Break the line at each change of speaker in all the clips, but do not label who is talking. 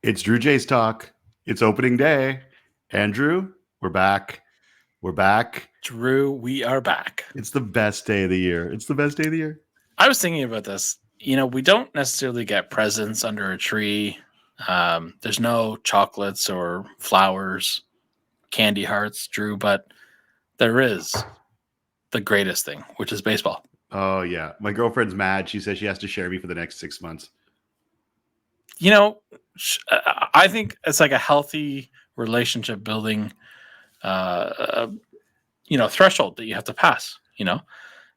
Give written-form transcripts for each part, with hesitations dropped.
It's Drew J's Talk. It's opening day. Andrew, we're back. We're back.
Drew, we are back.
It's the best day of the year. It's the best day of the year.
I was thinking about this. We don't necessarily get presents under a tree. There's no chocolates or flowers, candy hearts, Drew, but there is the greatest thing, which is baseball.
Oh, yeah. My girlfriend's mad. She says she has to share me for the next 6 months.
I think it's like a healthy relationship building, threshold that you have to pass.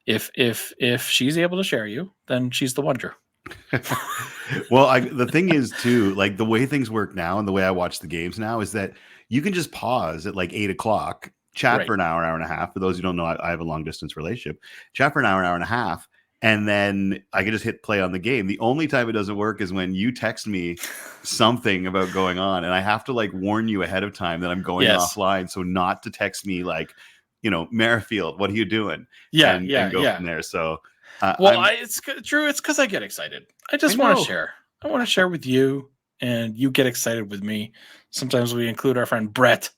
If she's able to share you, then she's the one, Drew.
Well, the thing is too, like the way things work now and the way I watch the games now is that you can just pause at like 8 o'clock, chat
Right.
for an hour and a half. For those who don't know, I have a long distance relationship. Chat for an hour and a half, and then I can just hit play on the game. The only time it doesn't work is when you text me something about going on, and I have to like warn you ahead of time that I'm going
Yes.
offline, so not to text me like, Merrifield, what are you doing?
Yeah,
and
yeah,
go
yeah.
from there. So
Well, it's Drew. It's because I get excited. I just want to share. I want to share with you, and you get excited with me. Sometimes we include our friend Brett.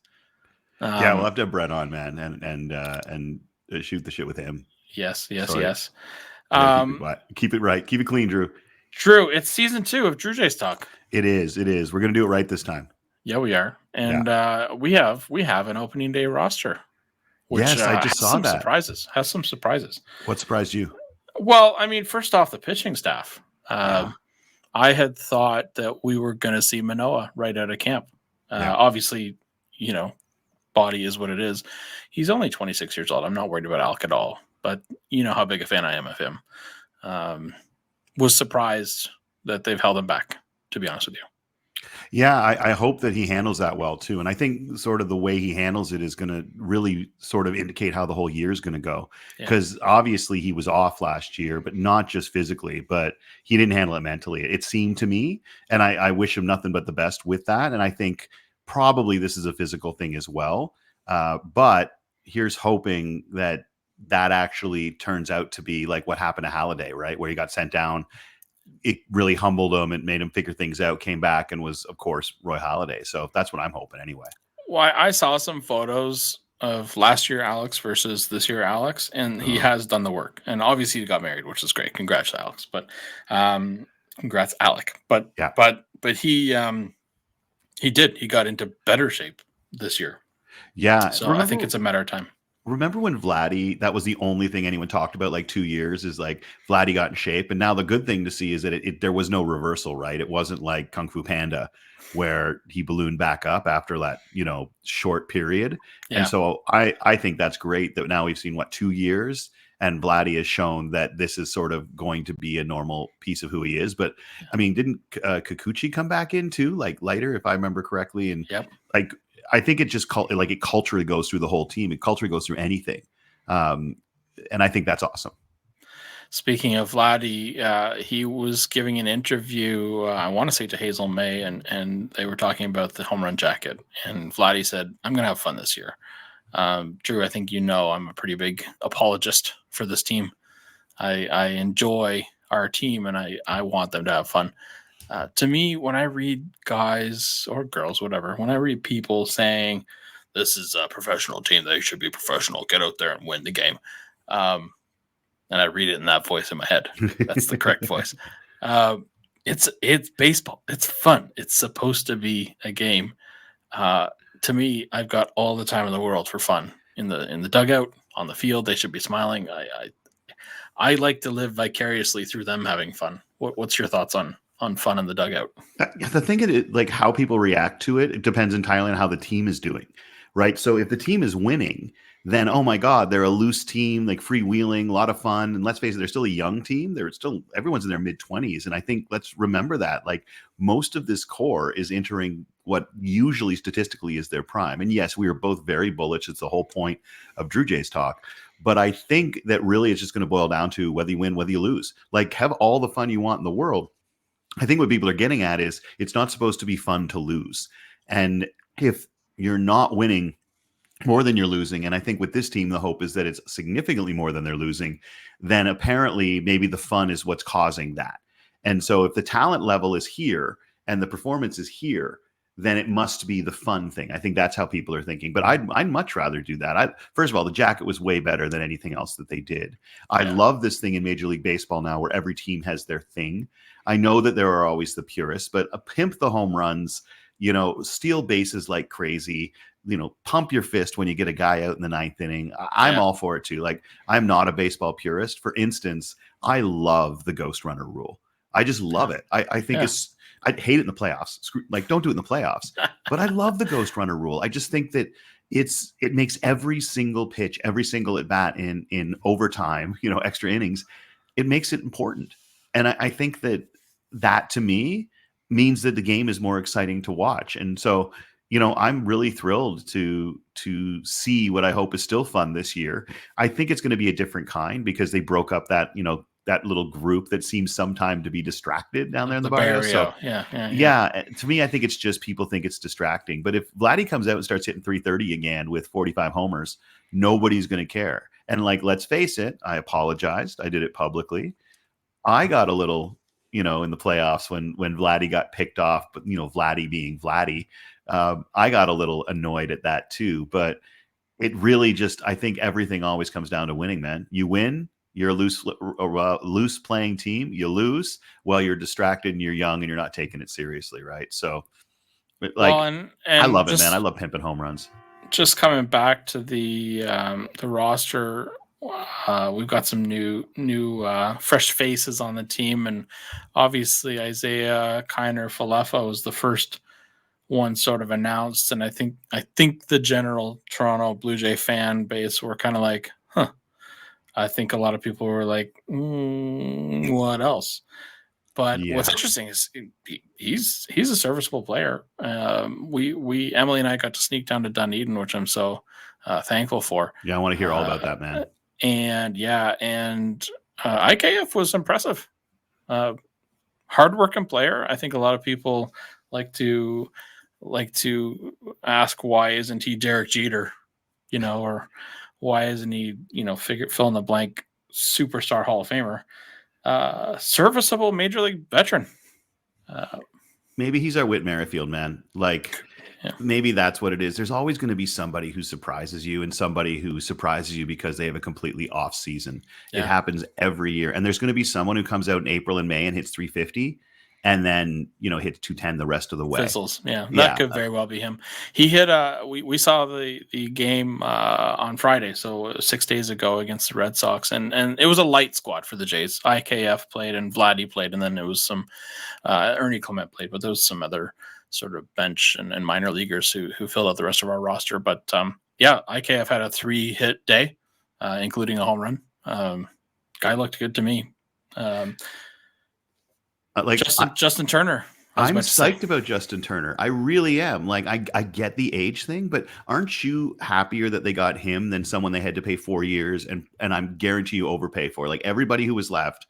Yeah, we'll have to have Brett on, man, and shoot the shit with him.
Yes.
Keep it right, keep it clean, Drew.
Drew, it's season 2 of Drew J's Talk.
It is. We're gonna do it right this time.
Yeah, we are, and we have an opening day roster. Which,
yes, I just saw that.
Has some surprises.
What surprised you?
Well, I mean, first off, the pitching staff. I had thought that we were going to see Manoah right out of camp. Obviously, body is what it is. He's only 26 years old. I'm not worried about Alec at all, but you know how big a fan I am of him. Was surprised that they've held him back, to be honest with you.
Yeah, I hope that he handles that well too. And I think sort of the way he handles it is going to really sort of indicate how the whole year is going to go. Because obviously he was off last year, but not just physically, but he didn't handle it mentally. It seemed to me, and I wish him nothing but the best with that. And I think probably this is a physical thing as well. But here's hoping that actually turns out to be like what happened to Halladay, right? Where he got sent down. It really humbled him and made him figure things out, came back and was, of course, Roy Halladay. So that's what I'm hoping anyway.
Well, I saw some photos of last year Alex versus this year Alex, and he has done the work. And obviously he got married, which is great. Congrats, Alex. But congrats, Alec. But
yeah.
But he did. He got into better shape this year.
Yeah.
So I think it's a matter of time.
Remember when Vladdy, that was the only thing anyone talked about like 2 years, is like Vladdy got in shape. And now the good thing to see is that there was no reversal, right? It wasn't like Kung Fu Panda where he ballooned back up after that, short period. Yeah. And so I think that's great that now we've seen 2 years and Vladdy has shown that this is sort of going to be a normal piece of who he is. But I mean, didn't Kikuchi come back in too, like lighter, if I remember correctly? And like, I think it just it culturally goes through the whole team. It culturally goes through anything. And I think that's awesome.
Speaking of Vladdy, he was giving an interview, I want to say to Hazel May, and they were talking about the home run jacket. And Vladdy said, I'm going to have fun this year. Drew, I think I'm a pretty big apologist for this team. I enjoy our team, and I want them to have fun. To me, when I read guys or girls, whatever, when I read people saying this is a professional team, they should be professional, get out there and win the game. And I read it in that voice in my head. That's the correct voice. It's baseball. It's fun. It's supposed to be a game. To me, I've got all the time in the world for fun in the dugout, on the field. They should be smiling. I like to live vicariously through them having fun. What's your thoughts on fun in the dugout?
The thing is, like, how people react to it depends entirely on how the team is doing, right? So if the team is winning, then, oh my God, they're a loose team, like freewheeling, a lot of fun. And let's face it, they're still a young team. Everyone's in their mid-20s. And I think let's remember that, like, most of this core is entering what usually statistically is their prime. And yes, we are both very bullish. It's the whole point of Drew J's Talk. But I think that really it's just going to boil down to whether you win, whether you lose. Like, have all the fun you want in the world. I think what people are getting at is it's not supposed to be fun to lose. And if you're not winning more than you're losing, and I think with this team, the hope is that it's significantly more than they're losing, then apparently maybe the fun is what's causing that. And so if the talent level is here and the performance is here, then it must be the fun thing. I think that's how people are thinking. But I'd much rather do that. First of all, the jacket was way better than anything else that they did. I love this thing in Major League Baseball now where every team has their thing. I know that there are always the purists, but pimp the home runs, steal bases like crazy, pump your fist when you get a guy out in the ninth inning. I'm all for it too. Like, I'm not a baseball purist. For instance, I love the ghost runner rule. I just love it. I think I hate it in the playoffs. Like, don't do it in the playoffs. But I love the ghost runner rule. I just think that it makes every single pitch, every single at bat in overtime, extra innings, it makes it important. And I think that to me means that the game is more exciting to watch. And so, I'm really thrilled to see what I hope is still fun this year. I think it's going to be a different kind because they broke up that, that little group that seems sometime to be distracted down there in the barrio. So yeah, to me, I think it's just people think it's distracting. But if Vladdy comes out and starts hitting 330 again with 45 homers, nobody's going to care. And like, let's face it, I apologized. I did it publicly. I got a little, in the playoffs when Vladdy got picked off, but Vladdy being Vladdy, I got a little annoyed at that too. But it really just, I think everything always comes down to winning, man. You win. You're a loose playing team. You lose. Well, you're distracted and you're young and you're not taking it seriously, right? So, and I love it, man. I love pimping home runs.
Just coming back to the roster, we've got some new fresh faces on the team, and obviously Isaiah Kiner Falefa was the first one sort of announced, and I think the general Toronto Blue Jay fan base were kind of like, huh. I think a lot of people were like, what else? But what's interesting is he's a serviceable player. We Emily and I got to sneak down to Dunedin, which I'm so thankful for.
Yeah, I want to hear all about that, man.
And IKF was impressive. Hardworking player. I think a lot of people like to ask, why isn't he Derek Jeter, or why isn't he, fill in the blank superstar Hall of Famer? Serviceable major league veteran.
Maybe he's our Whit Merrifield, man. Like, maybe that's what it is. There's always going to be somebody who surprises you and somebody who surprises you because they have a completely off season. It happens every year. And there's going to be someone who comes out in April and May and hits 350 and then, hits 210 the rest of the way.
Fizzles. That could very well be him. He hit we saw the game on Friday, so 6 days ago against the Red Sox, and it was a light squad for the Jays. IKF played and Vladdy played, and then it was some Ernie Clement played, but there was some other sort of bench and minor leaguers who filled out the rest of our roster. But IKF had a 3-hit day, including a home run. Guy looked good to me. Justin Turner.
I'm psyched about Justin Turner. I really am. Like, I get the age thing, but aren't you happier that they got him than someone they had to pay 4 years and I'm guarantee you overpay for? Like, everybody who was left,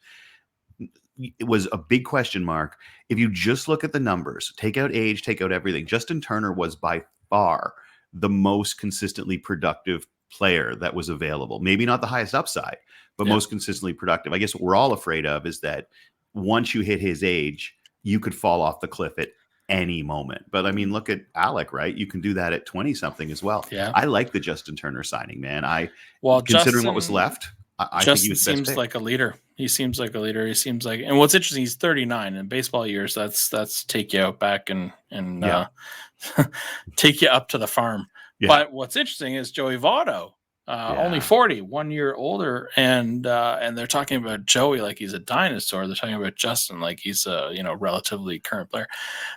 it was a big question mark. If you just look at the numbers, take out age, take out everything, Justin Turner was by far the most consistently productive player that was available. Maybe not the highest upside, but most consistently productive. I guess what we're all afraid of is that once you hit his age, you could fall off the cliff at any moment. But I mean, look at Alec, right? You can do that at 20 something as well.
Yeah.
I like the Justin Turner signing, man. Considering what was left, I think he was the best
seems
pick.
like a leader. He seems like a leader. He seems like, and what's interesting, he's 39 in baseball years. That's take you out back and take you up to the farm. Yeah. But what's interesting is Joey Votto, only 40, 1 year older, and they're talking about Joey like he's a dinosaur. They're talking about Justin like he's a relatively current player.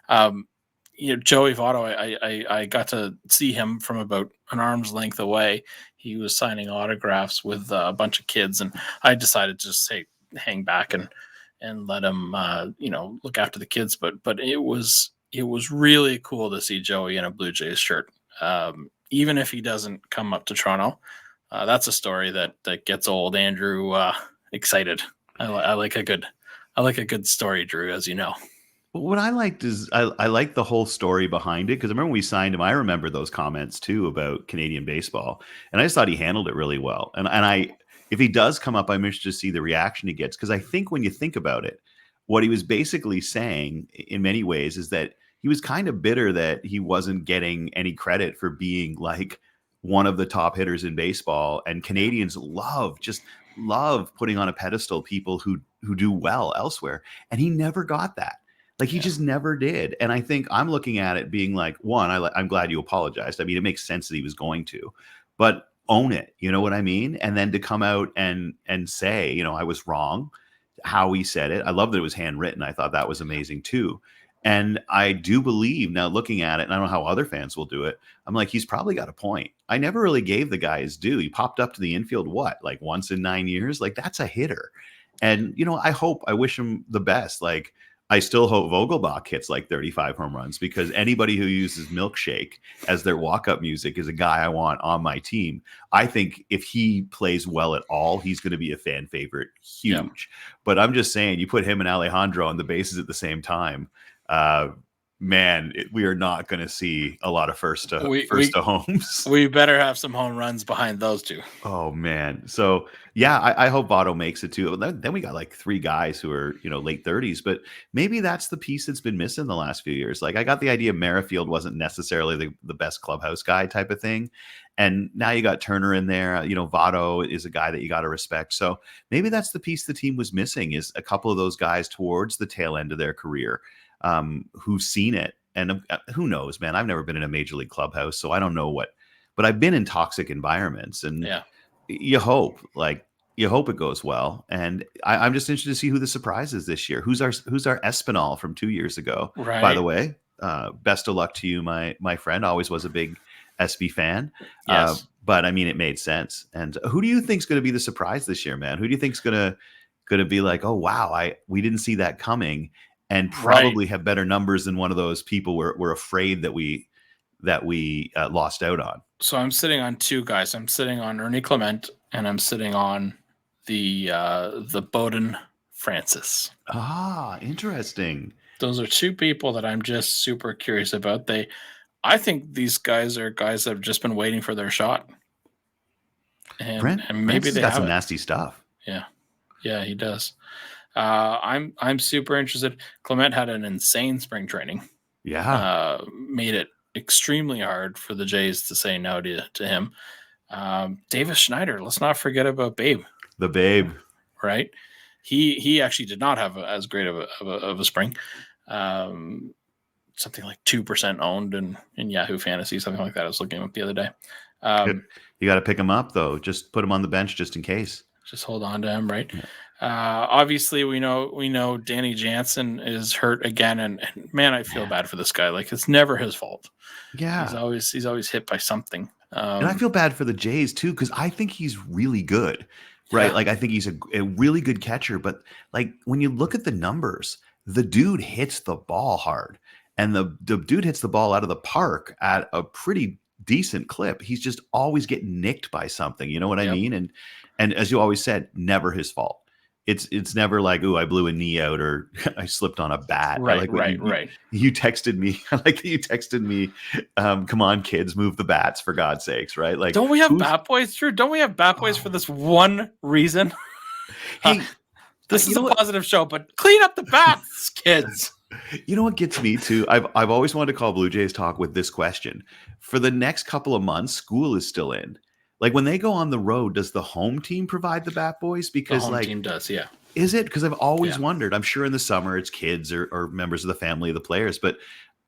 Joey Votto, I got to see him from about an arm's length away. He was signing autographs with a bunch of kids, and I decided to just hang back and let him look after the kids. But it was really cool to see Joey in a Blue Jays shirt. Even if he doesn't come up to Toronto, that's a story that gets old Andrew excited. I like a good story, Drew, as you know.
What I liked is I like the whole story behind it, because I remember when we signed him, I remember those comments too about Canadian baseball, and I just thought he handled it really well. And if he does come up, I'm interested to see the reaction he gets, because I think when you think about it, what he was basically saying in many ways is that he was kind of bitter that he wasn't getting any credit for being like one of the top hitters in baseball. And Canadians love putting on a pedestal people who do well elsewhere. And he never got that. Like he
Yeah.
just never did. And I think I'm looking at it being like, one, I'm glad you apologized. I mean, it makes sense that he was going to, but own it. You know what I mean? And then to come out and say, you know, I was wrong, how he said it. I love that it was handwritten. I thought that was amazing too. And I do believe now looking at it, and I don't know how other fans will do it. I'm like, he's probably got a point. I never really gave the guy his due. He popped up to the infield, like once in 9 years? Like that's a hitter. And, you know, I wish him the best. Like, I still hope Vogelbach hits like 35 home runs because anybody who uses Milkshake as their walk-up music is a guy I want on my team. I think if he plays well at all, he's going to be a fan favorite, huge. Yeah. But I'm just saying, you put him and Alejandro on the bases at the same time, we are not going to see a lot of first to homes.
We better have some home runs behind those two.
Oh man. So yeah, I hope Votto makes it too. Then we got like 3 guys who are, you know, late 30s, but maybe that's the piece that's been missing the last few years. Like I got the idea Merrifield wasn't necessarily the best clubhouse guy type of thing. And now you got Turner in there, you know, Votto is a guy that you got to respect. So maybe that's the piece the team was missing, is a couple of those guys towards the tail end of their career, who've seen it. And who knows, man, I've never been in a major league clubhouse, so I don't know but I've been in toxic environments, and you hope it goes well. And I'm just interested to see who the surprise is this year. Who's our Espinal from 2 years ago, right? By the way, best of luck to you, my friend. Always was a big SB fan.
Yes.
But I mean, it made sense. And who do you think's going to be the surprise this year, man? Who do you think's going to be like, oh wow, we didn't see that coming, and probably have better numbers than one of those people we're afraid that we lost out on?
So I'm sitting on 2 guys. I'm sitting on Ernie Clement, and I'm sitting on the Bowden Francis.
Ah, interesting.
Those are 2 people that I'm just super curious about. I think these guys are guys that have just been waiting for their shot. And maybe
Francis
they
got some
haven't.
nasty stuff.
Yeah, he does. I'm super interested. Clement had an insane spring training.
Yeah.
Made it extremely hard for the Jays to say no to him. Davis Schneider, let's not forget about Babe.
The Babe.
Right? He actually did not have as great of a spring. Something like 2% owned in Yahoo Fantasy, something like that. I was looking up the other day.
You got to pick him up though. Just put him on the bench just in case.
Just hold on to him, right? Yeah. Obviously, we know Danny Jansen is hurt again, and man, I feel bad for this guy. Like, it's never his fault.
Yeah,
he's always hit by something.
And I feel bad for the Jays too, because I think he's really good, right? Yeah. Like, I think he's a really good catcher, but like when you look at the numbers, the dude hits the ball hard, and the dude hits the ball out of the park at a pretty decent clip. He's just always getting nicked by something. You know what I mean? And as you always said, never his fault. It's never like, ooh, I blew a knee out or I slipped on a bat.
Right,
You texted me. I like that you texted me. Come on, kids, move the bats for God's sakes, right? Like,
don't we have bat boys, Drew? Don't we have bat boys for this one reason?
Hey,
this is a positive show, but clean up the bats, kids.
You know what gets me too? I've always wanted to call Blue Jays Talk with this question. For the next couple of months, school is still in. Like, when they go on the road, does the home team provide the bat boys? Because
the home team does, yeah.
Is it? Because I've always wondered. I'm sure in the summer it's kids or members of the family of the players. But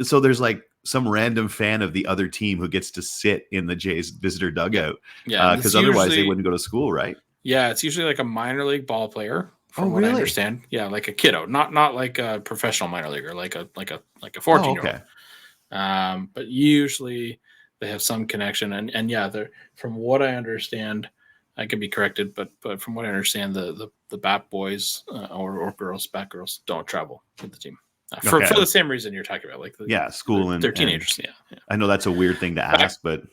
so there's like some random fan of the other team who gets to sit in the Jays visitor dugout.
Yeah.
Because otherwise they wouldn't go to school, right?
Yeah. It's usually like a minor league ball player. From what I understand. Yeah. Like a kiddo, not like a professional minor leaguer, like a 14-year-old. But usually they have some connection, and yeah, they're, from what I understand, I could be corrected, but from what I understand, the bat boys or girls, bat girls, don't travel with the team for the same reason you're talking about, like
school and
they're teenagers. Yeah.
I know that's a weird thing to ask, but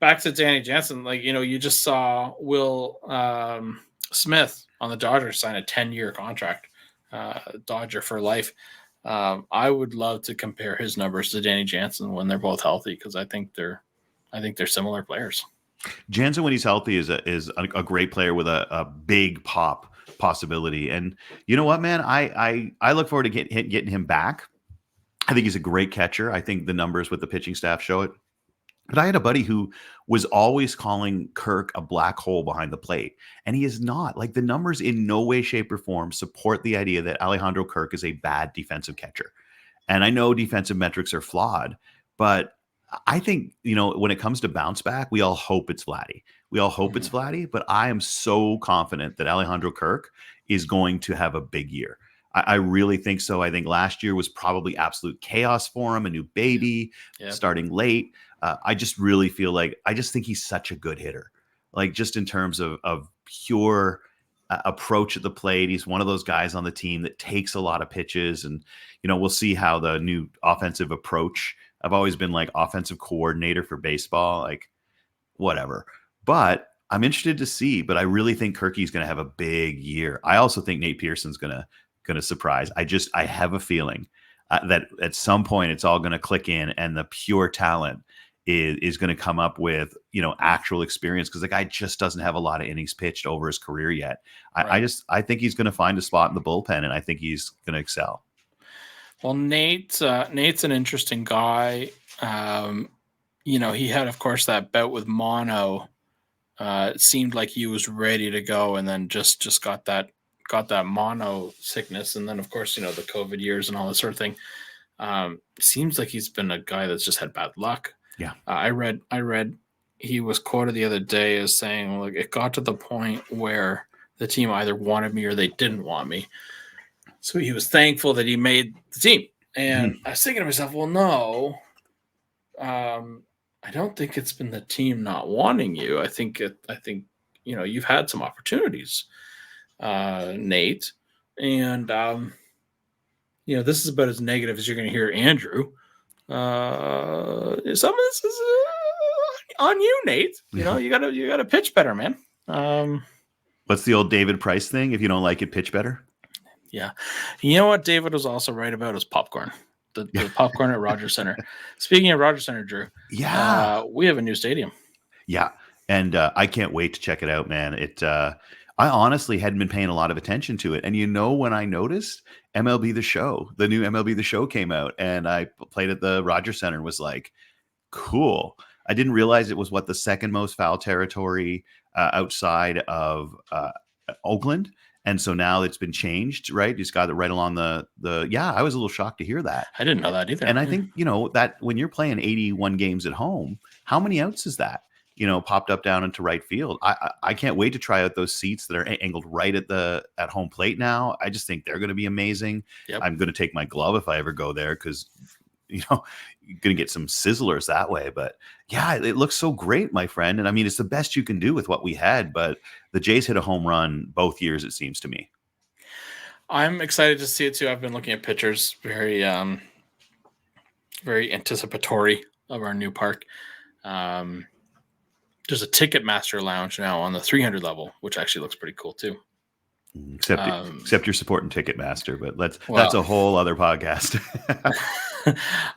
back to Danny Jansen, like, you just saw Will Smith on the Dodgers sign a 10-year contract, Dodger for life. I would love to compare his numbers to Danny Jansen when they're both healthy, because I think they're similar players.
Jansen, when he's healthy, is a great player with a big pop possibility. And you know what, man, I look forward to getting him back. I think he's a great catcher. I think the numbers with the pitching staff show it. But I had a buddy who was always calling Kirk a black hole behind the plate, and he is not. Like, the numbers in no way, shape, or form support the idea that Alejandro Kirk is a bad defensive catcher. And I know defensive metrics are flawed, but I think, when it comes to bounce back, we all hope it's Vladdy. We all hope it's Vladdy, but I am so confident that Alejandro Kirk is going to have a big year. I really think so. I think last year was probably absolute chaos for him, a new baby, starting late. I just really feel like, I just think he's such a good hitter. Like, just in terms of pure approach at the plate. He's one of those guys on the team that takes a lot of pitches, and we'll see how the new offensive approach. I've always been like offensive coordinator for baseball, like whatever. But I'm interested to see. But I really think Kirky's going to have a big year. I also think Nate Pearson's going to surprise. I have a feeling that at some point it's all going to click in, and the pure talent is going to come up with actual experience, because the guy just doesn't have a lot of innings pitched over his career yet. Right. I think he's going to find a spot in the bullpen, and I think he's going to excel.
Well, Nate's an interesting guy. He had, of course, that bout with mono. It seemed like he was ready to go, and then just got that mono sickness, and then, of course, the COVID years and all that sort of thing. Seems like he's been a guy that's just had bad luck.
Yeah.
I read he was quoted the other day as saying, like, it got to the point where the team either wanted me or they didn't want me. So he was thankful that he made the team. And I was thinking to myself, well, no, I don't think it's been the team not wanting you. I think you've had some opportunities, Nate. And, this is about as negative as you're going to hear Andrew. Some of this is on you, Nate. You gotta pitch better, man.
What's the old David Price thing? If you don't like it, pitch better.
Yeah. You know what David was also right about is popcorn. The popcorn at Rogers Center. Speaking of Rogers Center, Drew.
Yeah.
We have a new stadium.
Yeah. And I can't wait to check it out, man. I honestly hadn't been paying a lot of attention to it. And when I noticed, MLB The Show, the new MLB The Show came out, and I played at the Rogers Center and was like, cool. I didn't realize it was the second most foul territory outside of Oakland. And so now it's been changed, right? Just got it right along the I was a little shocked to hear that.
I didn't know that either.
And I think, that when you're playing 81 games at home, how many outs is that? Popped up down into right field. I can't wait to try out those seats that are angled right at home plate now. I just think they're going to be amazing.
Yep.
I'm going to take my glove if I ever go there, because you're going to get some sizzlers that way. But yeah, it looks so great, my friend. And I mean, it's the best you can do with what we had. But the Jays hit a home run both years, it seems to me.
I'm excited to see it too. I've been looking at pictures, very very anticipatory of our new park. There's a Ticketmaster lounge now on the 300 level, which actually looks pretty cool too.
Except you're supporting Ticketmaster, but that's a whole other podcast.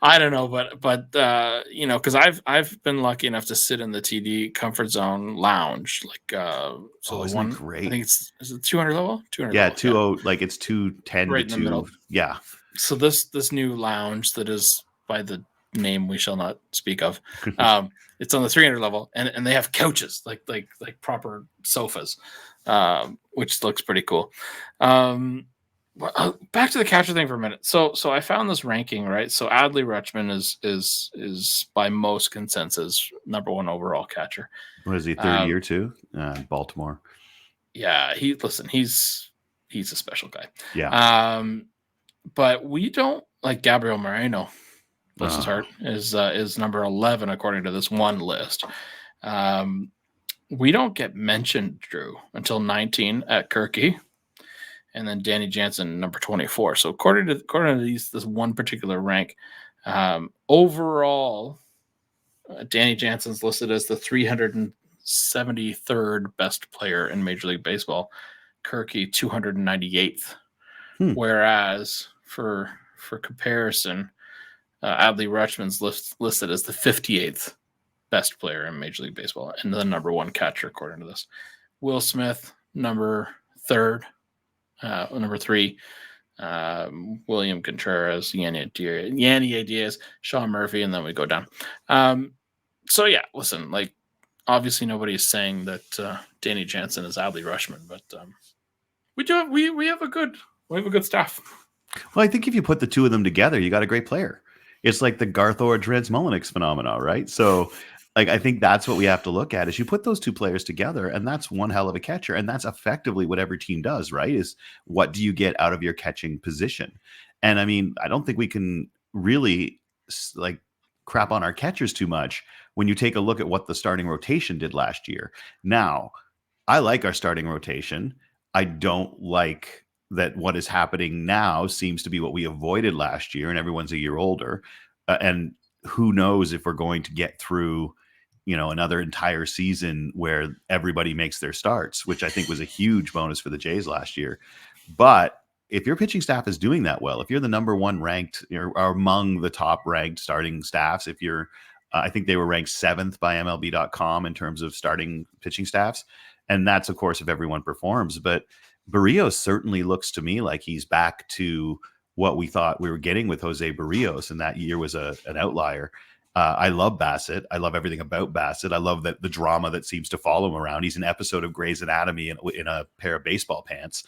I don't know, but because I've been lucky enough to sit in the TD Comfort Zone lounge,
Isn't it great?
I think is it 200 level? 200.
Yeah,
level,
20 like it's 210
right
to
in the middle.
2. Yeah.
So this new lounge that is by the name we shall not speak of, it's on the 300 level, and they have couches like proper sofas, which looks pretty cool. Back to the catcher thing for a minute. So I found this ranking, right? So Adley Rutschman is by most consensus #1 overall catcher.
What is he, third year too? Baltimore.
Yeah, he's a special guy.
Yeah.
But we don't like Gabriel Moreno. Bless his heart, is number 11 according to this one list. We don't get mentioned, Drew, until 19 at Kirky, and then Danny Jansen number 24. So according to this one particular rank, overall, Danny Jansen's listed as the 373rd best player in Major League Baseball. Kirky 298th. Whereas for comparison, Adley Rutschman's listed as the 58th best player in Major League Baseball and the #1 catcher according to this. Will Smith, number 3rd Number 3, William Contreras, Yanni Diaz, Sean Murphy, and then we go down. So yeah, listen, like obviously nobody's saying that Danny Jansen is Adley Rushman, but we have a good staff.
Well, I think if you put the two of them together, you got a great player. It's like the Garth Orr-Trans Mullinix phenomenon, right? So, like, I think that's what we have to look at is you put those two players together, and that's one hell of a catcher, and that's effectively what every team does, right? Is what do you get out of your catching position? And I mean, I don't think we can really like crap on our catchers too much when you take a look at what the starting rotation did last year. Now, I like our starting rotation. I don't like that what is happening now seems to be what we avoided last year, and everyone's a year older. And who knows if we're going to get through, another entire season where everybody makes their starts, which I think was a huge bonus for the Jays last year. But if your pitching staff is doing that well, if you're the number one ranked or among the top ranked starting staffs, if you're, I think they were ranked 7th by MLB.com in terms of starting pitching staffs. And that's, of course, if everyone performs. But Barrios certainly looks to me like he's back to what we thought we were getting with Jose Barrios, and that year was an outlier. I love Bassett. I love everything about Bassett. I love that the drama that seems to follow him around. He's an episode of Grey's Anatomy in a pair of baseball pants.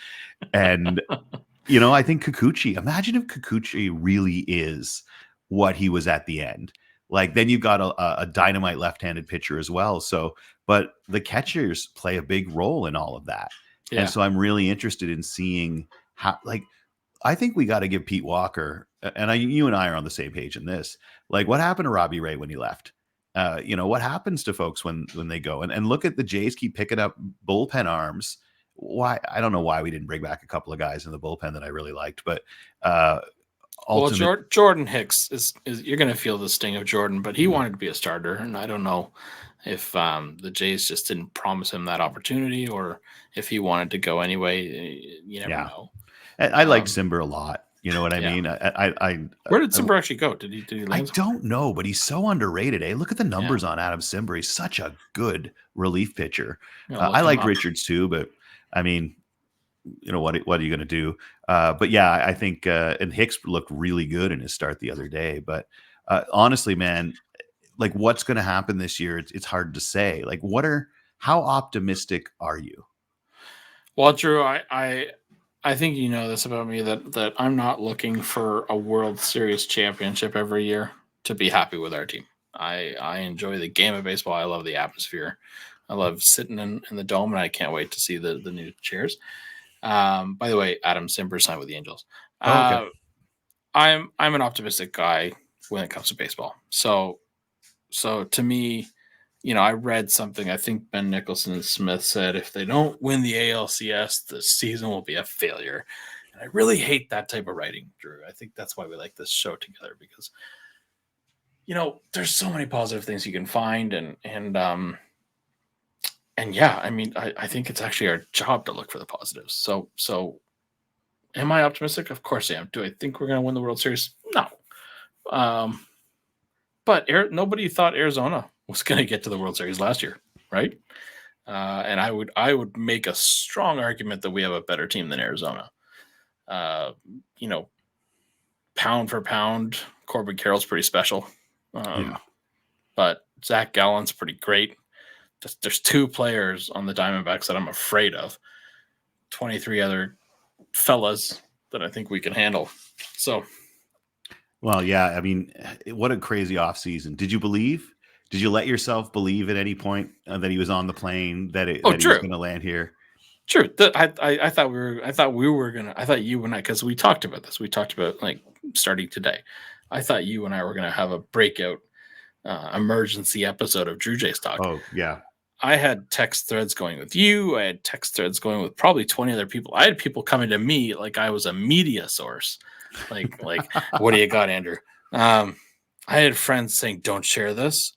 And, I think Kikuchi, imagine if Kikuchi really is what he was at the end. Like, then you've got a dynamite left-handed pitcher as well. So, but the catchers play a big role in all of that. Yeah. And so I'm really interested in seeing how, like, I think we got to give Pete Walker, and you and I are on the same page in this. Like, what happened to Robbie Ray when he left? What happens to folks when they go? And look at the Jays keep picking up bullpen arms. Why? I don't know why we didn't bring back a couple of guys in the bullpen that I really liked, but
Jordan Hicks is you're going to feel the sting of Jordan, but he wanted to be a starter, and I don't know if the Jays just didn't promise him that opportunity or if he wanted to go anyway. You never know.
I like Simber a lot. You know what I mean?
Where did Simber actually go? Did he
I don't know, but he's so underrated. Look at the numbers on Adam Simber. He's such a good relief pitcher. I like Richards too, but I mean, what are you going to do? But yeah, I think and Hicks looked really good in his start the other day. But honestly, man, like what's going to happen this year? It's hard to say. Like, how optimistic are you?
Well, Drew, I think you know this about me that I'm not looking for a World Series championship every year to be happy with our team. I enjoy the game of baseball. I love the atmosphere. I love sitting in the dome, and I can't wait to see the new chairs. By the way, Adam Simber signed with the Angels. Okay. I'm an optimistic guy when it comes to baseball. So to me, I read something. I think Ben Nicholson and Smith said if they don't win the ALCS, the season will be a failure. And I really hate that type of writing, Drew. I think that's why we like this show together because, there's so many positive things you can find, and yeah, I mean, I think it's actually our job to look for the positives. So am I optimistic? Of course I am. Do I think we're going to win the World Series? No. But nobody thought Arizona was going to get to the World Series last year, right? And I would make a strong argument that we have a better team than Arizona. Pound for pound, Corbin Carroll's pretty special. But Zach Gallen's pretty great. There's 2 players on the Diamondbacks that I'm afraid of. 23 other fellas that I think we can handle. So,
well, yeah, I mean, what a crazy offseason. Did you let yourself believe at any point that he was on the plane, that he was going to land here?
True. I thought we were going to, I thought you and I, because we talked about this. We talked about like starting today. I thought you and I were going to have a breakout emergency episode of Drew Jay's Talk.
Oh, yeah.
I had text threads going with you. I had text threads going with probably 20 other people. I had people coming to me like I was a media source. Like, what do you got, Andrew? I had friends saying, don't share this.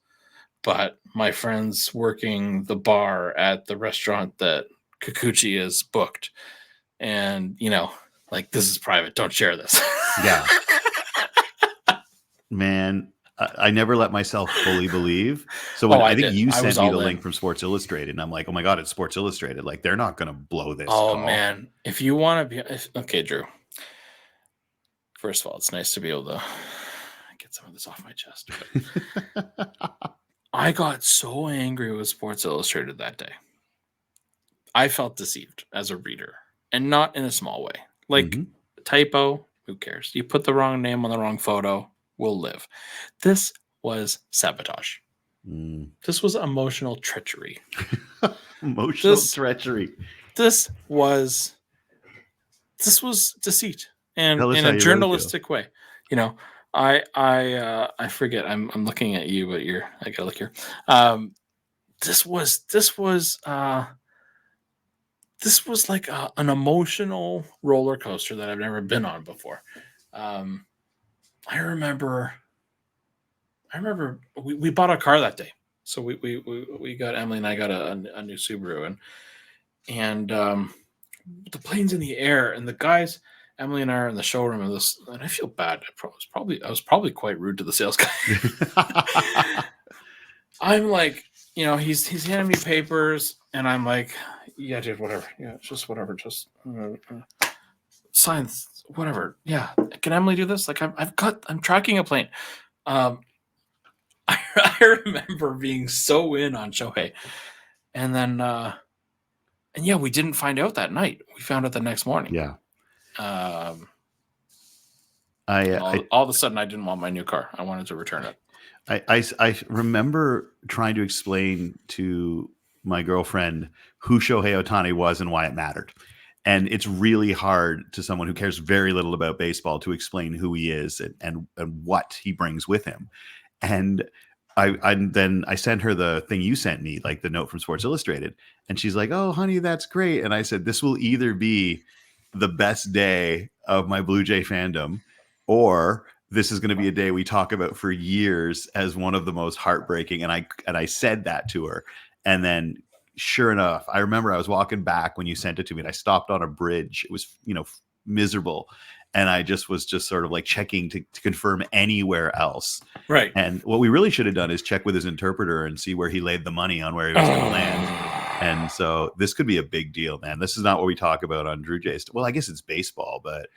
But my friends working the bar at the restaurant that Kikuchi is booked. And, this is private. Don't share this.
Yeah. Man, I never let myself fully believe. So when
Oh, I
I think
did.
you
I was
sent me the
all
link
in.
from Sports Illustrated, and I'm like, oh my god, it's Sports Illustrated. Like they're not going to blow this
Oh
call.
man, if you want to be okay, Drew. First of all, it's nice to be able to get some of this off my chest. I got so angry with Sports Illustrated that day. I felt deceived as a reader, and not in a small way. Like typo, who cares? You put the wrong name on the wrong photo, we'll live. This was sabotage. This was emotional treachery.
Emotional treachery.
This was deceit, and
Tell us
in
how
a
you really feel.
journalistic way. You know, I forget. I'm looking at you, but I gotta look here. This was like an emotional roller coaster that I've never been on before. I remember we bought a car that day, so we got Emily and I got a new Subaru, and the plane's in the air, and the guys, Emily and I are in the showroom of this, and I feel bad. I was probably quite rude to the sales guy. I'm like, he's handing me papers, and I'm like, yeah, dude, whatever, yeah, just whatever, just sign, whatever, yeah. Can Emily do this? Like, I'm tracking a plane. I remember being so in on Shohei, and then and yeah, we didn't find out that night. We found out the next morning.
Yeah.
All
I
of a sudden, I didn't want my new car. I wanted to return it.
I remember trying to explain to my girlfriend who Shohei Ohtani was and why it mattered. And it's really hard to someone who cares very little about baseball to explain who he is and what he brings with him. And then I sent her the thing you sent me, like the note from Sports Illustrated. And she's like, oh, honey, that's great. And I said, this will either be the best day of my Blue Jay fandom, or this is going to be a day we talk about for years as one of the most heartbreaking. And I said that to her. And then sure enough, I remember I was walking back when you sent it to me, and I stopped on a bridge. It was, miserable. And I was sort of like checking to confirm anywhere else.
Right.
And what we really should have done is check with his interpreter and see where he laid the money on where he was going to land. And so this could be a big deal, man. This is not what we talk about on Drew Jay's. Well, I guess it's baseball, but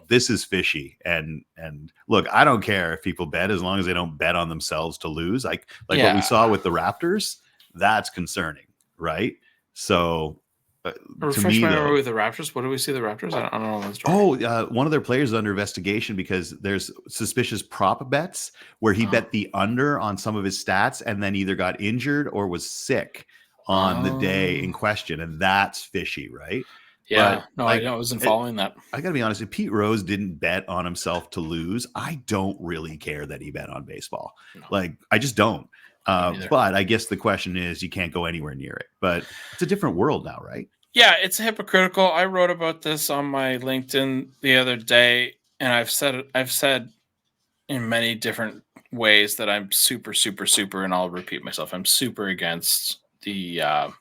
this is fishy. And look, I don't care if people bet as long as they don't bet on themselves to lose. Like what we saw with the Raptors, that's concerning, right? So
refresh my memory with the Raptors. What do we see the Raptors? I don't know.
Oh, one of their players is under investigation because there's suspicious prop bets where he bet the under on some of his stats and then either got injured or was sick on the day in question. And that's fishy, right?
Yeah. But, I wasn't following that.
I got to be honest. If Pete Rose didn't bet on himself to lose, I don't really care that he bet on baseball. No. I just don't. But I guess the question is, you can't go anywhere near it. But it's a different world now, right?
Yeah, it's hypocritical. I wrote about this on my LinkedIn the other day, and I've said in many different ways that I'm super, super, super, and I'll repeat myself, I'm super against the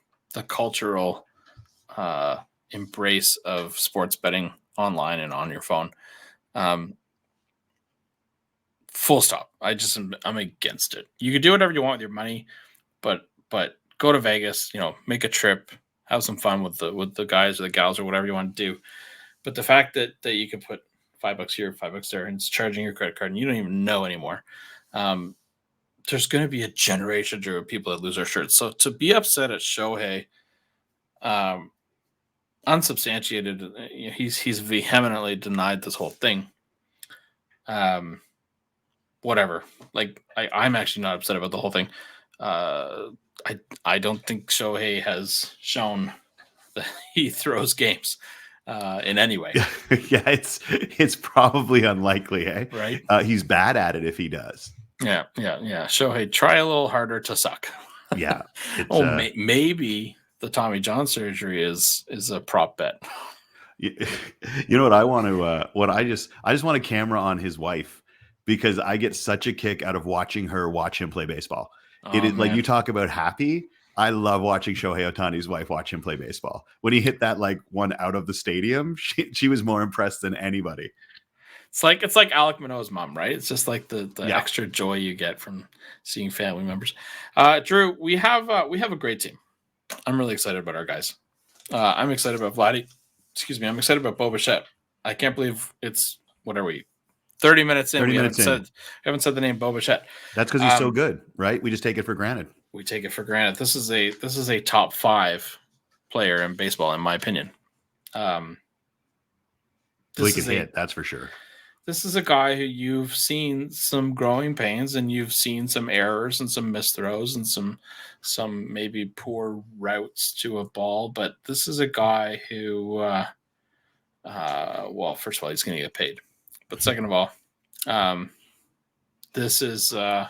cultural embrace of sports betting online and on your phone. Full stop. I'm against it. You can do whatever you want with your money, but go to Vegas, make a trip, have some fun with the guys or the gals or whatever you want to do. But the fact that you can put $5 here, $5 there, and it's charging your credit card, and you don't even know anymore. There's going to be a generation of people that lose their shirts. So to be upset at Shohei, unsubstantiated, he's vehemently denied this whole thing. Whatever. I'm actually not upset about the whole thing. I don't think Shohei has shown that he throws games in any way.
Yeah, it's probably unlikely, eh?
Right?
He's bad at it if he does.
Yeah. Shohei, try a little harder to suck.
Yeah.
Maybe the Tommy John surgery is a prop bet.
You know what I want to? I just want a camera on his wife, because I get such a kick out of watching her watch him play baseball. It is like, you talk about happy. I love watching Shohei Ohtani's wife watch him play baseball. When he hit that one out of the stadium, she was more impressed than anybody.
It's like Alec Manoah's mom, right? It's just like the
Yeah.
extra joy you get from seeing family members. Drew, we have a great team. I'm really excited about our guys. I'm excited about Vladdy. Excuse me. I'm excited about Bo Bichette. I can't believe it's what are we? 30 minutes in.
30
We
minutes in.
haven't said the name Bo Bichette.
That's because he's so good, right? We just take it for granted.
We take it for granted. This is a top 5 player in baseball, in my opinion.
He can hit, that's for sure.
This is a guy who you've seen some growing pains, and you've seen some errors and some missed throws and some maybe poor routes to a ball. But this is a guy who, well, first of all, he's going to get paid. But second of all, this is our.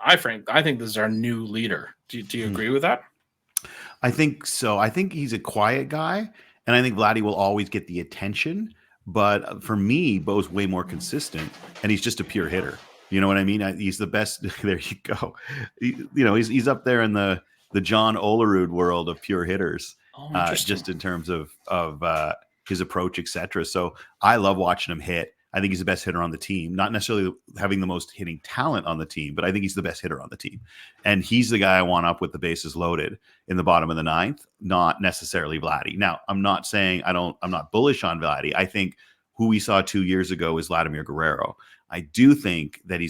I think this is our new leader. Do you agree with that?
I think so. I think he's a quiet guy, and I think Vladdy will always get the attention. But for me, Bo's way more consistent, and he's just a pure hitter. You know what I mean? He's the best. There you go. He's up there in the John Olerud world of pure hitters, just in terms of his approach, etc. So I love watching him hit. I think he's the best hitter on the team, not necessarily having the most hitting talent on the team, but I think he's the best hitter on the team. And he's the guy I want up with the bases loaded in the bottom of the 9th, not necessarily Vladdy. Now, I'm not saying I'm not bullish on Vladdy. I think who we saw 2 years ago is Vladimir Guerrero. I do think that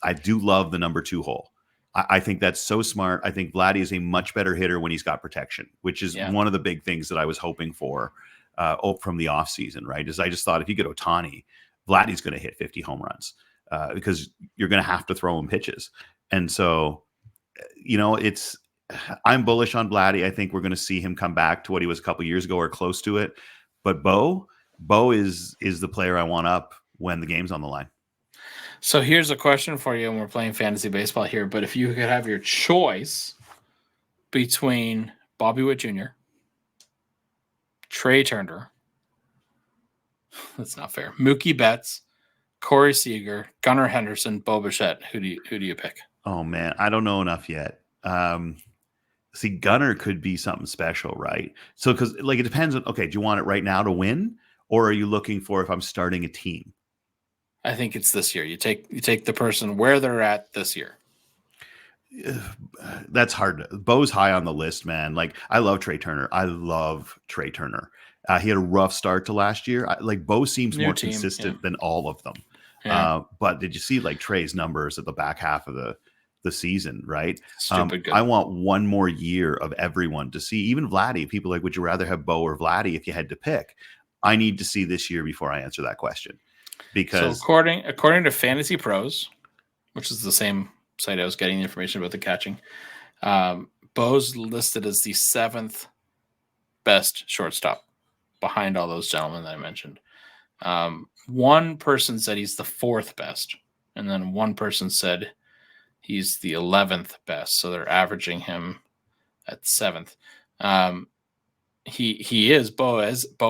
I do love the number 2 hole. I think that's so smart. I think Vladdy is a much better hitter when he's got protection, which is one of the big things that I was hoping for from the offseason, right? Is I just thought if you get Ohtani, Vladdy's going to hit 50 home runs because you're going to have to throw him pitches. And so, I'm bullish on Vladdy. I think we're going to see him come back to what he was a couple years ago or close to it. But Bo is the player I want up when the game's on the line.
So here's a question for you, and we're playing fantasy baseball here. But if you could have your choice between Bobby Witt Jr., Trey Turner, that's not fair, Mookie Betts, Corey Seager, Gunnar Henderson, Bo Bichette, who do you pick?
Oh man, I don't know enough yet. See, Gunnar could be something special, right? So because it depends on, okay, do you want it right now to win, or are you looking for if I'm starting a team?
I think it's this year. You take the person where they're at this year.
That's hard. Bo's high on the list, man. I love Trey Turner. He had a rough start to last year. Bo seems more consistent than all of them. Yeah. But did you see Trey's numbers at the back half of the season, right?
Stupid good.
I want one more year of everyone to see, even Vladdy. People would you rather have Bo or Vladdy if you had to pick? I need to see this year before I answer that question. Because
according to Fantasy Pros, which is the same site I was getting the information about the catching, Bo's listed as the 7th best shortstop behind all those gentlemen that I mentioned. One person said he's the 4th best, and then one person said he's the 11th best. So they're averaging him at 7th. Bo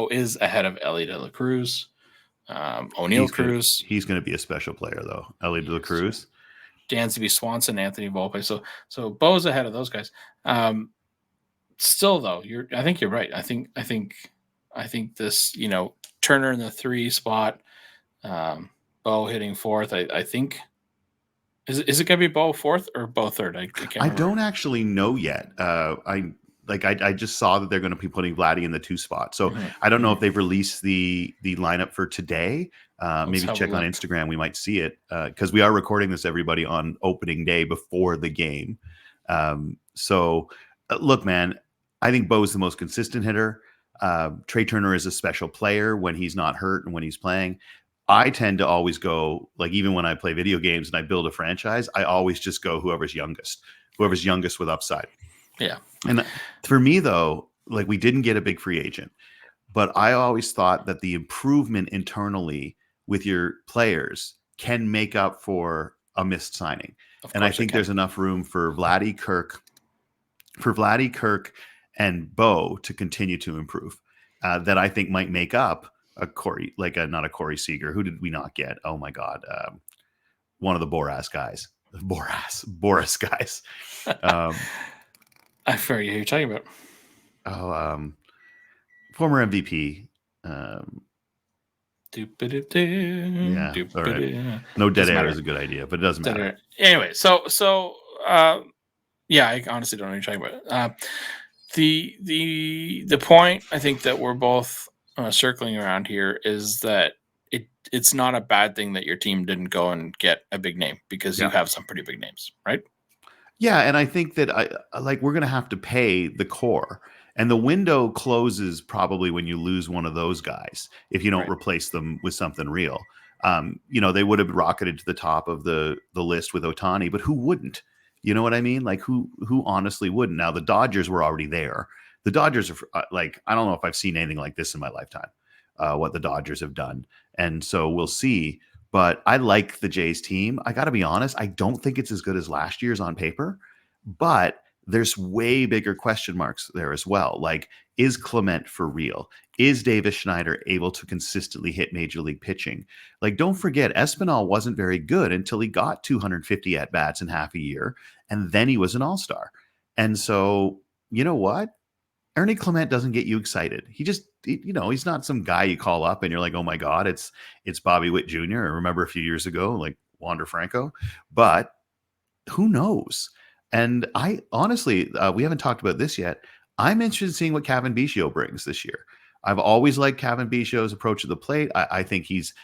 is ahead of Ellie De La Cruz, O'Neal Cruz.
He's going to be a special player though. Ellie De La Cruz,
Dansby Swanson, Anthony Volpe. So Bo's ahead of those guys. Still though, I think you're right. I think this, Turner in the 3 spot, Bo hitting 4th. I think is it going to be Bo 4th or Bo 3rd?
I don't actually know yet. I just saw that they're going to be putting Vladdy in the 2 spot. So I don't know if they've released the lineup for today. Maybe check on Instagram. We might see it because we are recording this, everybody, on opening day before the game. So look, man, I think Bo is the most consistent hitter. Trey Turner is a special player when he's not hurt and when he's playing. I tend to always go, even when I play video games and I build a franchise, I always just go whoever's youngest with upside.
Yeah.
And for me, though, we didn't get a big free agent, but I always thought that the improvement internally with your players can make up for a missed signing. And I think there's enough room for Vladdy, Kirk, and Bo to continue to improve that I think might make up a Corey, not a Corey Seager. Who did we not get? Oh my God. One of the Boris guys.
I forget who you're talking about.
Former MVP. Yeah. All right. No dead air is a good idea, but it doesn't matter.
Anyway, yeah, I honestly don't know what you're talking about. The point I think that we're both circling around here is that it's not a bad thing that your team didn't go and get a big name, because you have some pretty big names, right?
Yeah, and I think that we're going to have to pay the core, and the window closes probably when you lose one of those guys if you don't replace them with something real. They would have rocketed to the top of the list with Ohtani, but who wouldn't? You know what I mean? Like who honestly wouldn't? Now the Dodgers were already there. The Dodgers are I don't know if I've seen anything like this in my lifetime. What the Dodgers have done, and so we'll see. But I like the Jays team. I got to be honest, I don't think it's as good as last year's on paper, but there's way bigger question marks there as well. Like, is Clement for real? Is Davis Schneider able to consistently hit major league pitching? Like, don't forget, Espinal wasn't very good until he got 250 at bats in half a year, and then he was an all-star. And so, you know what? Ernie Clement doesn't get you excited. He just, he's not some guy you call up and you're like, oh my God, it's Bobby Witt Jr. I remember a few years ago, like Wander Franco, but who knows? And I honestly, we haven't talked about this yet. I'm interested in seeing what Kevin Biggio brings this year. I've always liked Kevin Biggio's approach to the plate. I think he's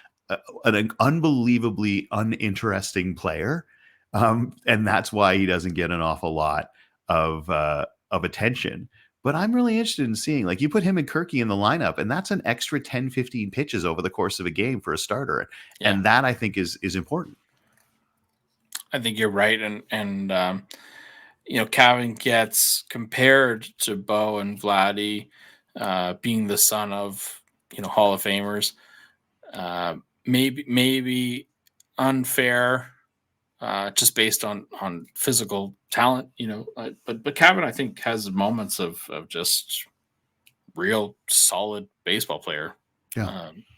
an unbelievably uninteresting player. And that's why he doesn't get an awful lot of attention. But I'm really interested in seeing, like, you put him and Kirky in the lineup, and that's an extra 10, 15 pitches over the course of a game for a starter. Yeah. And that, I think, is important.
I think you're right. And Kevin gets compared to Bo and Vladdy, being the son of, Hall of Famers. Maybe unfair, just based on physical talent, but Kevin, I think, has moments of just real solid baseball player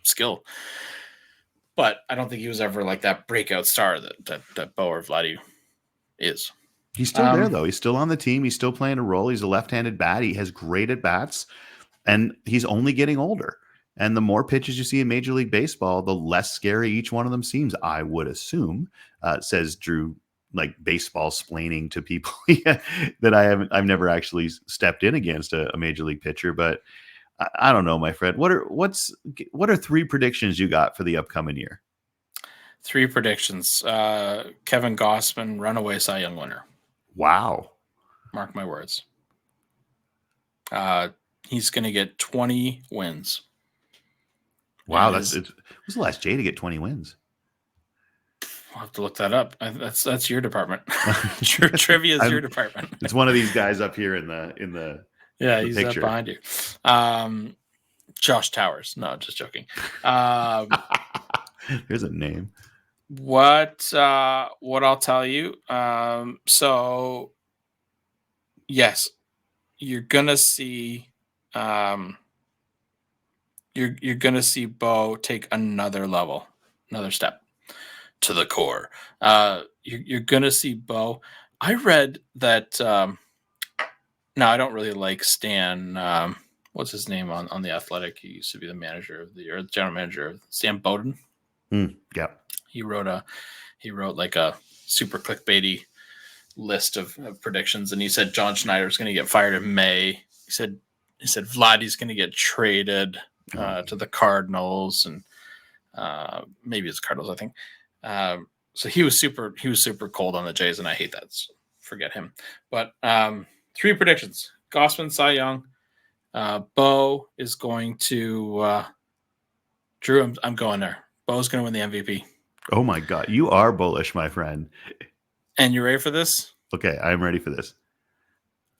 skill. But I don't think he was ever like that breakout star that Bo or Vladdy is.
He's still there, though. He's still on the team. He's still playing a role. He's a left-handed bat. He has great at-bats, and he's only getting older. And the more pitches you see in Major League Baseball, the less scary each one of them seems, I would assume, says Drew, like baseball splaining to people that I've never actually stepped in against a Major League pitcher. But I don't know, my friend. What are 3 predictions you got for the upcoming year?
3 predictions. Kevin Gausman, runaway Cy Young winner.
Wow.
Mark my words. He's going to get 20 wins.
Wow, was the last Jay to get 20 wins?
I'll have to look that up. That's your department. Trivia is your department.
It's one of these guys up here in the
yeah, he's up behind you. Josh Towers. No, just joking.
Here's a name.
What I'll tell you. So yes, you're gonna see. You're gonna see Bo take another step to the core. You're gonna see Bo. I read that. No, I don't really like Stan. What's his name on the Athletic? He used to be the general manager of Stan Bowden.
Yeah.
He wrote like a super clickbaity list of predictions, and he said John Schneider's going to get fired in May. He said Vladdy's going to get traded to the Cardinals, and maybe it's Cardinals, I think. So he was super cold on the Jays, and I hate that. So forget him. But 3 predictions: Gausman, Cy Young. Bo is going to. Drew, I'm going there. Bo's going to win the MVP.
Oh my God, you are bullish, my friend.
And you ready for this?
Okay, I'm ready for this.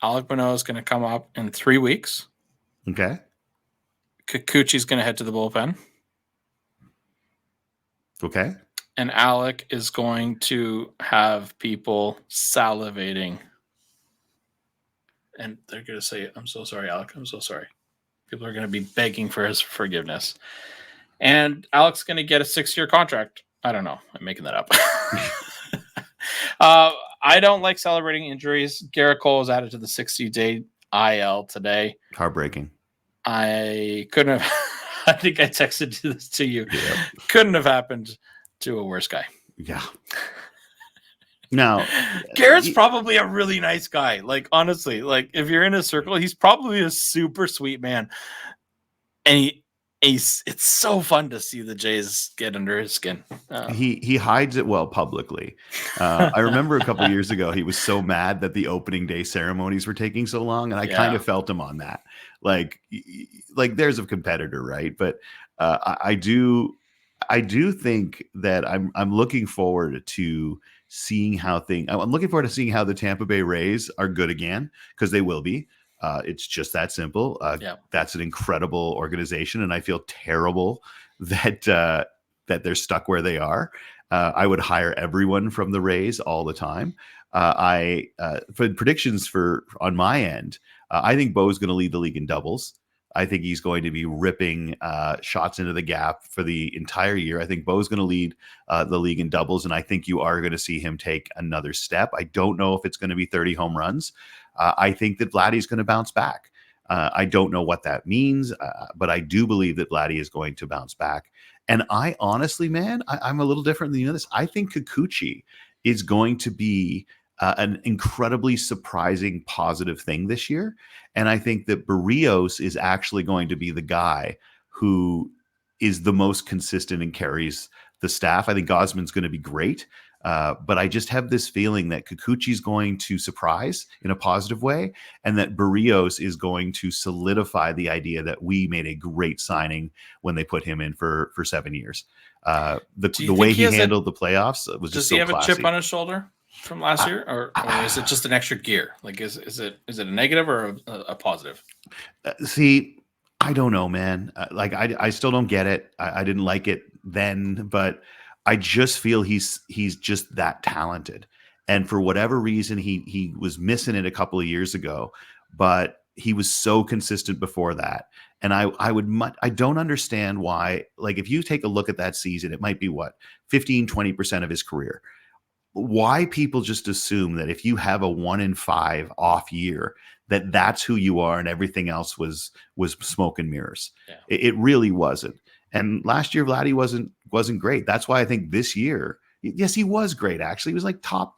Alec Manoah is going to come up in 3 weeks.
Okay.
Kikuchi's going to head to the bullpen.
Okay.
And Alec is going to have people salivating. And they're going to say, I'm so sorry, Alec. I'm so sorry. People are going to be begging for his forgiveness. And Alec's going to get a 6-year contract. I don't know. I'm making that up. I don't like celebrating injuries. Garrett Cole was added to the 60-day IL today.
Heartbreaking.
I couldn't I think I texted this to you.
Yeah.
Couldn't have happened to a worse guy.
Yeah. Now,
Garrett's probably a really nice guy. Like, honestly, like if you're in a circle, he's probably a super sweet man. And it's so fun to see the Jays get under his skin.
He hides it well publicly. I remember a couple years ago, he was so mad that the opening day ceremonies were taking so long, and I kind of felt him on that. Like there's a competitor, right? But I do think that I'm looking forward to seeing how I'm looking forward to seeing how the Tampa Bay Rays are good again, because they will be. It's just that simple. That's an incredible organization, and I feel terrible that that they're stuck where they are. I would hire everyone from the Rays all the time. For predictions on my end, I think Bo's going to lead the league in doubles. I think he's going to be ripping shots into the gap for the entire year. I think Bo's going to lead the league in doubles, and I think you are going to see him take another step. I don't know if it's going to be 30 home runs. I think that Vladdy's going to bounce back. I don't know what that means, but I do believe that Vladdy is going to bounce back. And I honestly, man, I'm a little different than you know this. I think Kikuchi is going to be an incredibly surprising positive thing this year. And I think that Barrios is actually going to be the guy who is the most consistent and carries the staff. I think Gosman's going to be great. But I just have this feeling that Kikuchi's going to surprise in a positive way, and that Barrios is going to solidify the idea that we made a great signing when they put him in for 7 years. The way he handled the playoffs was just so classy. Does he have
a chip on his shoulder from last year, or is it just an extra gear? Like, is it a negative or a positive?
See, I don't know, man. I still don't get it. I didn't like it then, but I just feel he's just that talented. And for whatever reason, he was missing it a couple of years ago, but he was so consistent before that. And I don't understand why, like, if you take a look at that season, it might be 15-20% of his career. Why people just assume that if you have a 1 in 5 off year, that's who you are, and everything else was smoke and mirrors. Yeah. It really wasn't. And last year, Vladdy wasn't great. That's why I think this year, yes, he was great. Actually, he was like top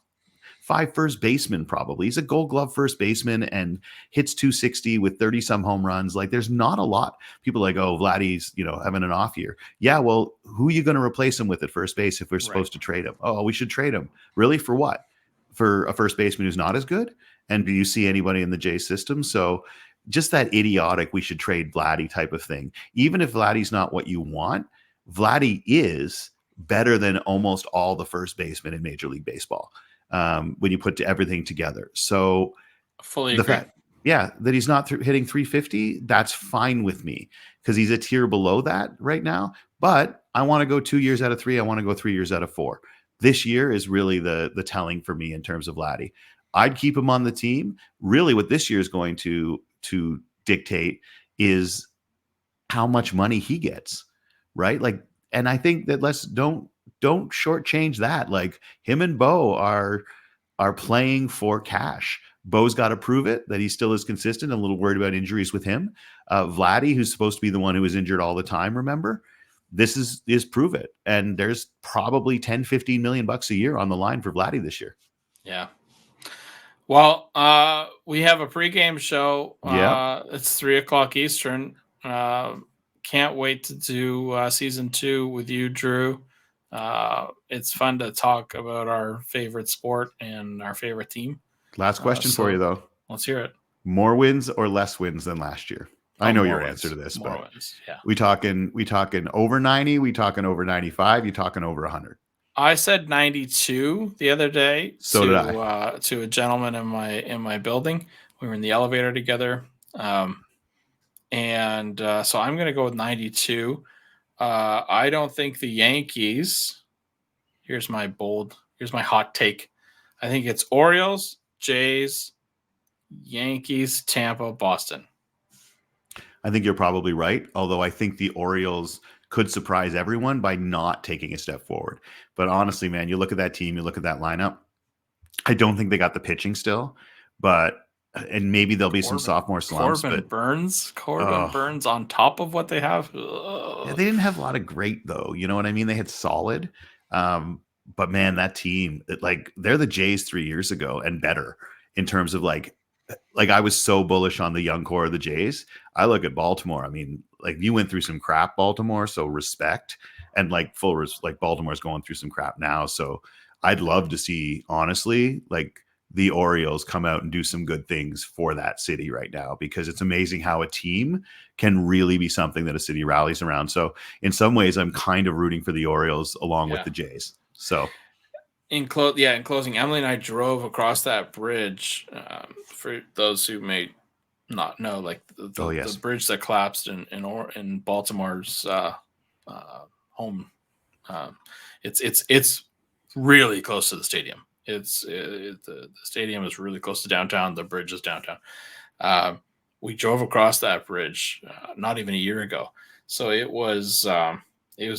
5 first baseman probably. He's a Gold Glove first baseman and hits 260 with 30 some home runs. Like, there's not a lot. People are like, oh, Vladdy's having an off year. Yeah, well, who are you going to replace him with at first base if we're supposed to trade him? Oh, we should trade him. Really? For what? For a first baseman who's not as good? And do you see anybody in the Jays system? So just that idiotic, we should trade Vladdy type of thing. Even if Vladdy's not what you want, Vladdy is better than almost all the first basemen in Major League Baseball when you put everything together. So
fully agree.
That he's not hitting 350, that's fine with me, because he's a tier below that right now. But I want to go 2 years out of 3. I want to go 3 years out of 4. This year is really the telling for me in terms of Vladdy. I'd keep him on the team. Really, what this year is going to dictate is how much money he gets, right? Like, and I think that don't shortchange that. Like, him and Bo are playing for cash. Bo's got to prove it that he still is consistent. I'm a little worried about injuries with him. Vladdy, who's supposed to be the one who is injured all the time, remember, this is prove it. And there's probably 10-15 million bucks a year on the line for Vladdy this year.
Yeah. Well, we have a pregame show. It's 3:00 Eastern. Can't wait to do season 2 with you, Drew. It's fun to talk about our favorite sport and our favorite team.
Last question for you, though.
Let's hear it.
More wins or less wins than last year? I know your answer to this, but
wins. Yeah.
We talking over 90? We talking over 95? You talking over 100?
I said 92 the other day.
So did I.
To a gentleman in my building. We were in the elevator together, and so I'm going to go with 92. I don't think the Yankees. Here's my hot take. I think it's Orioles, Jays, Yankees, Tampa, Boston.
I think you're probably right, although I think the Orioles could surprise everyone by not taking a step forward. But honestly, man, you look at that team, you look at that lineup, I don't think they got the pitching still, but and maybe there'll be some sophomore slumps.
Corbin
But
Burns on top of what they have.
yeah, they didn't have a lot of great though. You know what I mean? They had solid. But man, that team, they're the Jays 3 years ago and better in terms of like I was so bullish on the young core of the Jays. I look at Baltimore. I mean, like you went through some crap, Baltimore, so respect. And like Baltimore's going through some crap now. So I'd love to see, honestly, like the Orioles come out and do some good things for that city right now, because it's amazing how a team can really be something that a city rallies around. So in some ways, I'm kind of rooting for the Orioles along with the Jays. So
in closing, Emily and I drove across that bridge. For those who may not know, like the bridge that collapsed in Baltimore's home. It's really close to the stadium. The stadium is really close to downtown. The bridge is downtown. We drove across that bridge not even a year ago, so it was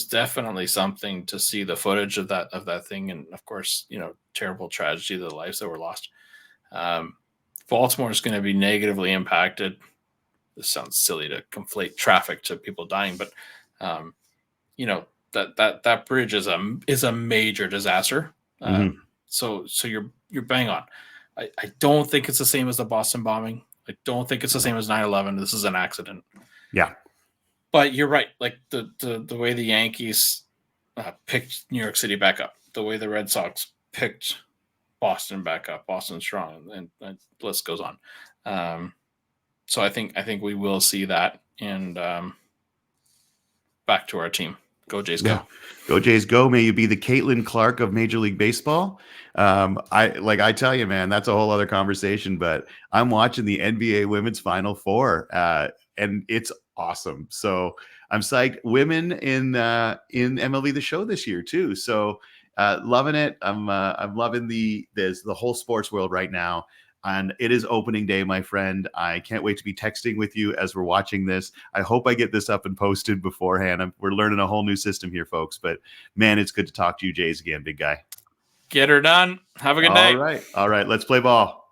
definitely something to see the footage of that thing, and of course, terrible tragedy, the lives that were lost. Baltimore is going to be negatively impacted. This sounds silly to conflate traffic to people dying, but that bridge is a major disaster. So you're bang on. I don't think it's the same as the Boston bombing. I don't think it's the same as 9/11. This is an accident.
Yeah.
But you're right. Like the way the Yankees picked New York City back up, the way the Red Sox picked Boston back up, Boston strong, and the list goes on. So I think we will see that. And back to our team. Go Jays, go.
Go Jays, go. May you be the Caitlin Clark of Major League Baseball. I tell you, man, that's a whole other conversation, but I'm watching the NBA Women's Final Four, and it's awesome. So I'm psyched. Women in MLB The Show this year too. So loving it. I'm loving the whole sports world right now. And it is opening day, my friend. I can't wait to be texting with you as we're watching this. I hope I get this up and posted beforehand. We're learning a whole new system here, folks. But man, it's good to talk to you, Jays, again, big guy.
Get her done. Have a good night.
All right. Let's play ball.